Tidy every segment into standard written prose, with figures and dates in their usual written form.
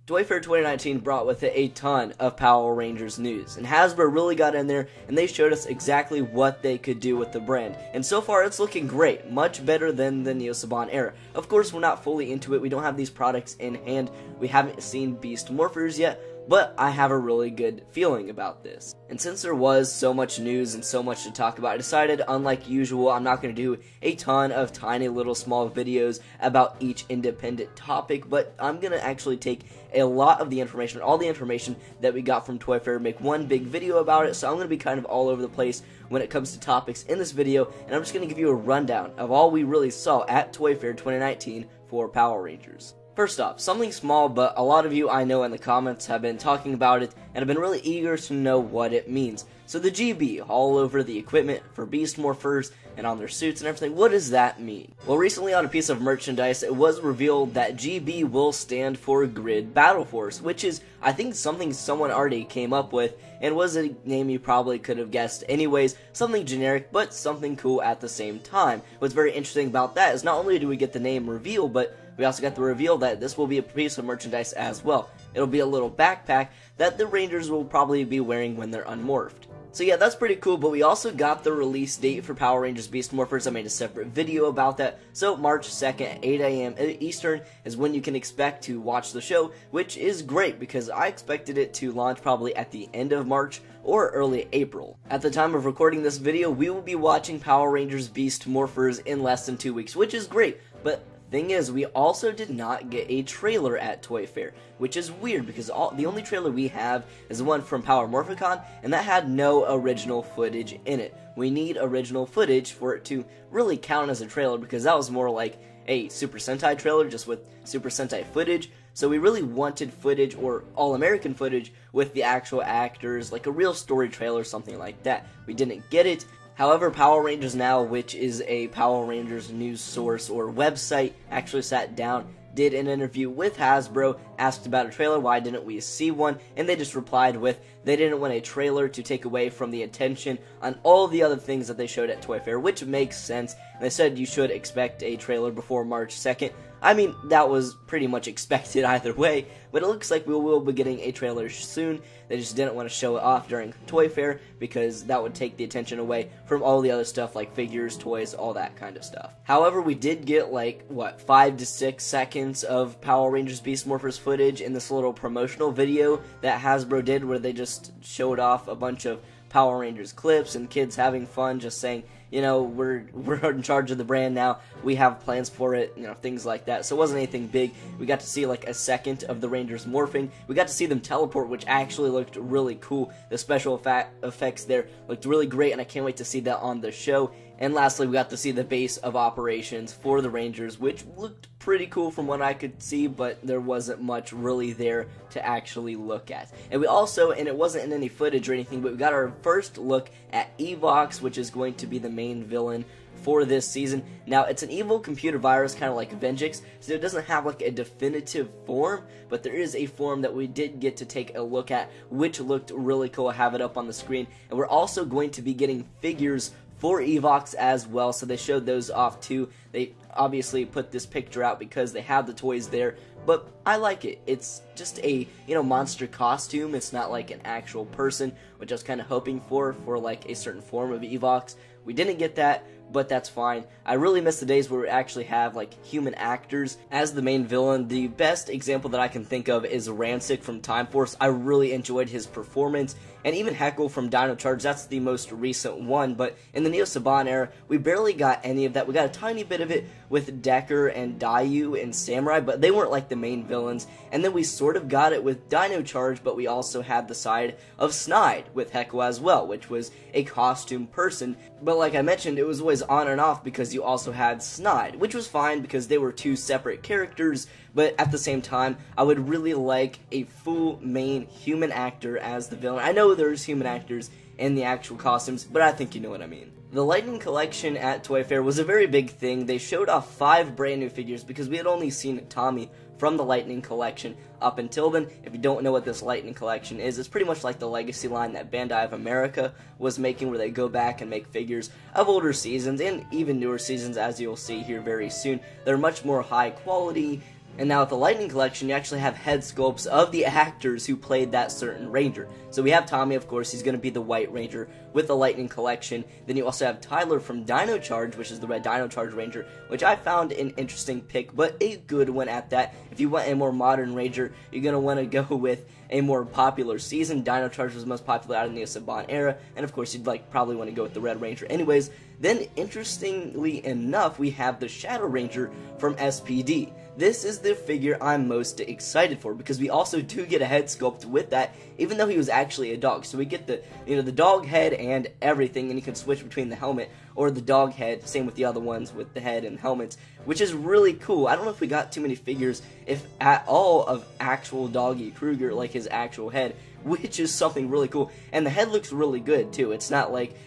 Toy Fair 2019 brought with it a ton of Power Rangers news, and Hasbro really got in there and they showed us exactly what they could do with the brand. And so far it's looking great, much better than the Neo Saban era. Of course, we're not fully into it, we don't have these products in hand, we haven't seen Beast Morphers yet, but I have a really good feeling about this. And since there was so much news and so much to talk about, I decided, unlike usual, I'm not going to do a ton of tiny little small videos about each independent topic, but I'm going to actually take a lot of the information, all the information that we got from Toy Fair, make one big video about it, so I'm going to be kind of all over the place when it comes to topics in this video, and I'm just going to give you a rundown of all we really saw at Toy Fair 2019 for Power Rangers. First off, something small, but a lot of you I know in the comments have been talking about it and have been really eager to know what it means. So the GB, all over the equipment for Beast Morphers and on their suits and everything, what does that mean? Well, recently on a piece of merchandise, it was revealed that GB will stand for Grid Battle Force, which is, I think, something someone already came up with, and was a name you probably could have guessed anyways, something generic, but something cool at the same time. What's very interesting about that is not only do we get the name reveal, but we also got the reveal that this will be a piece of merchandise as well. It'll be a little backpack that the Rangers will probably be wearing when they're unmorphed. So yeah, that's pretty cool, but we also got the release date for Power Rangers Beast Morphers. I made a separate video about that. So March 2nd at 8 AM Eastern is when you can expect to watch the show, which is great because I expected it to launch probably at the end of March or early April. At the time of recording this video, we will be watching Power Rangers Beast Morphers in less than 2 weeks, which is great, but thing is, we also did not get a trailer at Toy Fair, which is weird because the only trailer we have is the one from Power Morphicon, and that had no original footage in it. We need original footage for it to really count as a trailer because that was more like a Super Sentai trailer just with Super Sentai footage. So we really wanted footage or All-American footage with the actual actors, like a real story trailer, something like that. We didn't get it. However, Power Rangers Now, which is a Power Rangers news source or website, actually sat down, did an interview with Hasbro, asked about a trailer, why didn't we see one, and they just replied with, they didn't want a trailer to take away from the attention on all the other things that they showed at Toy Fair, which makes sense. And they said you should expect a trailer before March 2nd. I mean, that was pretty much expected either way, but it looks like we will be getting a trailer soon. They just didn't want to show it off during Toy Fair because that would take the attention away from all the other stuff like figures, toys, all that kind of stuff. However, we did get like, 5 to 6 seconds of Power Rangers Beast Morphers footage in this little promotional video that Hasbro did where they just showed off a bunch of Power Rangers clips and kids having fun, just saying, you know, we're in charge of the brand now, we have plans for it, you know, things like that. So it wasn't anything big. We got to see like a second of the Rangers morphing. We got to see them teleport, which actually looked really cool. The special effects there looked really great, and I can't wait to see that on the show. And lastly, we got to see the base of operations for the Rangers, which looked pretty cool from what I could see, but there wasn't much really there to actually look at. And we also, and it wasn't in any footage or anything, but we got our first look at Evox, which is going to be the main villain for this season. Now, it's an evil computer virus, kind of like Venjix, so it doesn't have like a definitive form, but there is a form that we did get to take a look at, which looked really cool. I have it up on the screen. And we're also going to be getting figures for Evox as well, so they showed those off too. They obviously put this picture out because they have the toys there, but I like it. It's just a, monster costume. It's not like an actual person, which I was kind of hoping for like a certain form of Evox. We didn't get that, but that's fine. I really miss the days where we actually have like human actors as the main villain. The best example that I can think of is Rancic from Time Force. I really enjoyed his performance, and even Heckle from Dino Charge. That's the most recent one, but in the Neo Saban era, we barely got any of that. We got a tiny bit of it with Decker and Dayu and Samurai, but they weren't like the main villains. And then we sort of got it with Dino Charge, but we also had the side of Snide with Heckle as well, which was a costume person. But like I mentioned, it was always on and off because you also had Snide, which was fine because they were two separate characters, but at the same time, I would really like a full main human actor as the villain. I know there's human actors in the actual costumes, but I think you know what I mean. The Lightning Collection at Toy Fair was a very big thing. They showed off 5 brand new figures because we had only seen Tommy from the Lightning Collection up until then. If you don't know what this Lightning Collection is, it's pretty much like the Legacy line that Bandai of America was making, where they go back and make figures of older seasons and even newer seasons, as you'll see here very soon. They're much more high quality, And now with the Lightning Collection, you actually have head sculpts of the actors who played that certain Ranger. So we have Tommy, of course, he's going to be the White Ranger with the Lightning Collection. Then you also have Tyler from Dino Charge, which is the Red Dino Charge Ranger, which I found an interesting pick, but a good one at that. If you want a more modern Ranger, you're going to want to go with a more popular season. Dino Charge was the most popular out of the Neo Saban era, and of course you'd probably want to go with the Red Ranger anyways. Then, interestingly enough, we have the Shadow Ranger from SPD. This is the figure I'm most excited for, because we also do get a head sculpt with that, even though he was actually a dog. So we get the, the dog head and everything, and you can switch between the helmet or the dog head, same with the other ones with the head and helmets, which is really cool. I don't know if we got too many figures, if at all, of actual Doggy Kruger, like his actual head, which is something really cool. And the head looks really good too. It's not like,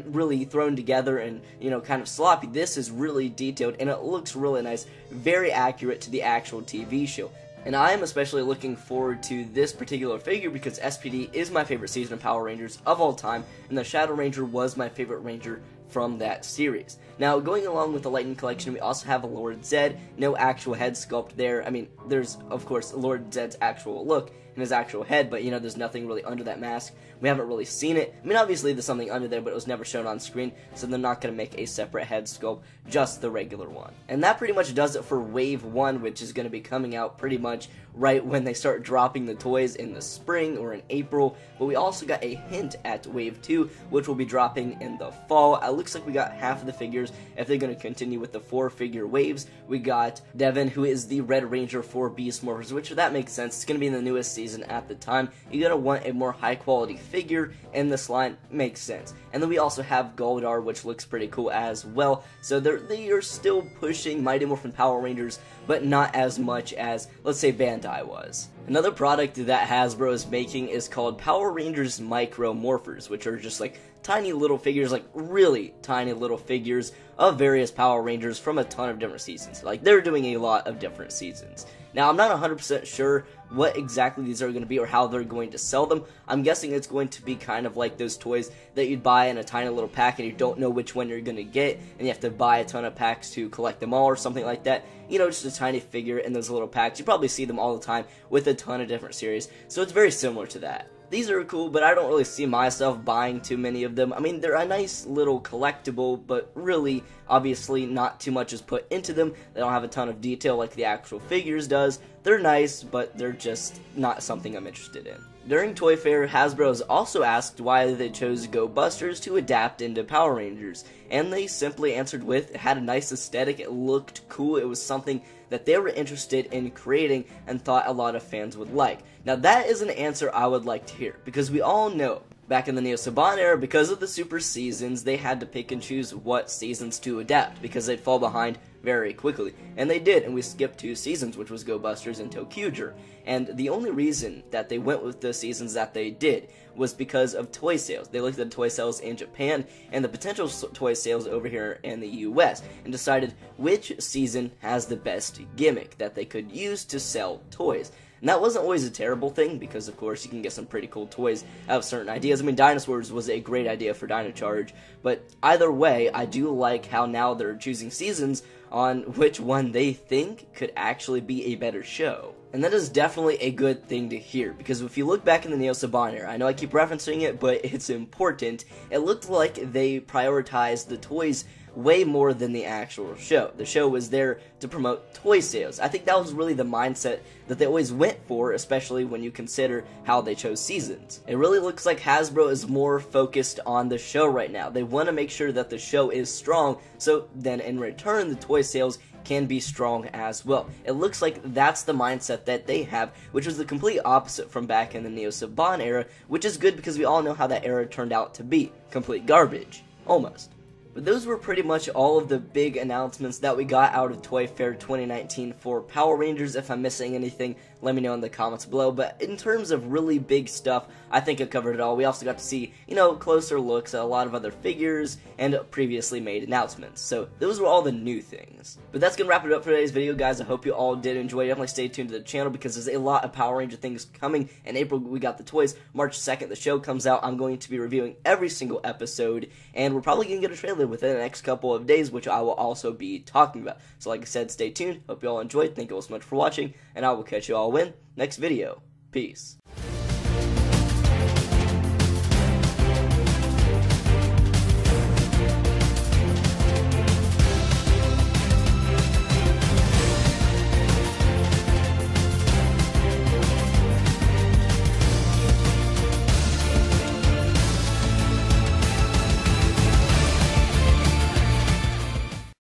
really thrown together and, kind of sloppy. This is really detailed and it looks really nice, very accurate to the actual TV show. And I am especially looking forward to this particular figure because SPD is my favorite season of Power Rangers of all time, and the Shadow Ranger was my favorite Ranger from that series. Now, going along with the Lightning Collection, we also have a Lord Zed. No actual head sculpt there. I mean, there's, of course, Lord Zed's actual look and his actual head, but, there's nothing really under that mask. We haven't really seen it. I mean, obviously, there's something under there, but it was never shown on screen, so they're not going to make a separate head sculpt, just the regular one. And that pretty much does it for Wave 1, which is going to be coming out pretty much right when they start dropping the toys in the spring or in April. But we also got a hint at Wave 2, which will be dropping in the fall. It looks like we got half of the figures if they're going to continue with the 4-figure waves. We got Devin, who is the Red Ranger for Beast Morphers, which that makes sense. It's going to be in the newest season at the time. You're going to want a more high-quality figure, and this line makes sense. And then we also have Goldar, which looks pretty cool as well. So they are still pushing Mighty Morphin Power Rangers, but not as much as, let's say, Bandai was. Another product that Hasbro is making is called Power Rangers Micro Morphers, which are just like tiny little figures, like really tiny little figures of various Power Rangers from a ton of different seasons. Like, they're doing a lot of different seasons. Now, I'm not 100% sure what exactly these are going to be or how they're going to sell them. I'm guessing it's going to be kind of like those toys that you'd buy in a tiny little pack and you don't know which one you're going to get, and you have to buy a ton of packs to collect them all or something like that. Just a tiny figure in those little packs. You probably see them all the time with a ton of different series, so it's very similar to that. These are cool, but I don't really see myself buying too many of them. I mean, they're a nice little collectible, but really, obviously, not too much is put into them. They don't have a ton of detail like the actual figures does. They're nice, but they're just not something I'm interested in. During Toy Fair, Hasbro has also asked why they chose Go Busters to adapt into Power Rangers, and they simply answered with, it had a nice aesthetic, it looked cool, it was something that they were interested in creating and thought a lot of fans would like. Now that is an answer I would like to hear, because we all know, back in the Neo Saban era, because of the super seasons, they had to pick and choose what seasons to adapt, because they'd fall behind very quickly. And they did, and we skipped 2 seasons, which was Go Busters and ToQger. And the only reason that they went with the seasons that they did was because of toy sales. They looked at toy sales in Japan and the potential toy sales over here in the US and decided which season has the best gimmick that they could use to sell toys. And that wasn't always a terrible thing, because of course you can get some pretty cool toys out of certain ideas. I mean, Dinosaurs was a great idea for Dino Charge, but either way, I do like how now they're choosing seasons on which one they think could actually be a better show. And that is definitely a good thing to hear, because if you look back in the Neo Saban era, I know I keep referencing it, but it's important, it looked like they prioritized the toys way more than the actual show. The show was there to promote toy sales. I think that was really the mindset that they always went for, especially when you consider how they chose seasons. It really looks like Hasbro is more focused on the show right now. They want to make sure that the show is strong, so then in return the toy sales can be strong as well. It looks like that's the mindset that they have, which was the complete opposite from back in the Neo Saban era, which is good because we all know how that era turned out to be. Complete garbage. Almost. But those were pretty much all of the big announcements that we got out of Toy Fair 2019 for Power Rangers. If I'm missing anything, let me know in the comments below. But in terms of really big stuff, I think I covered it all. We also got to see, closer looks at a lot of other figures and previously made announcements. So those were all the new things. But that's going to wrap it up for today's video, guys. I hope you all did enjoy. Definitely stay tuned to the channel because there's a lot of Power Ranger things coming. In April, we got the toys. March 2nd, the show comes out. I'm going to be reviewing every single episode, and we're probably going to get a trailer within the next couple of days, which I will also be talking about. So like I said, stay tuned. Hope you all enjoyed. Thank you all so much for watching, and I will catch you all in next video. Peace.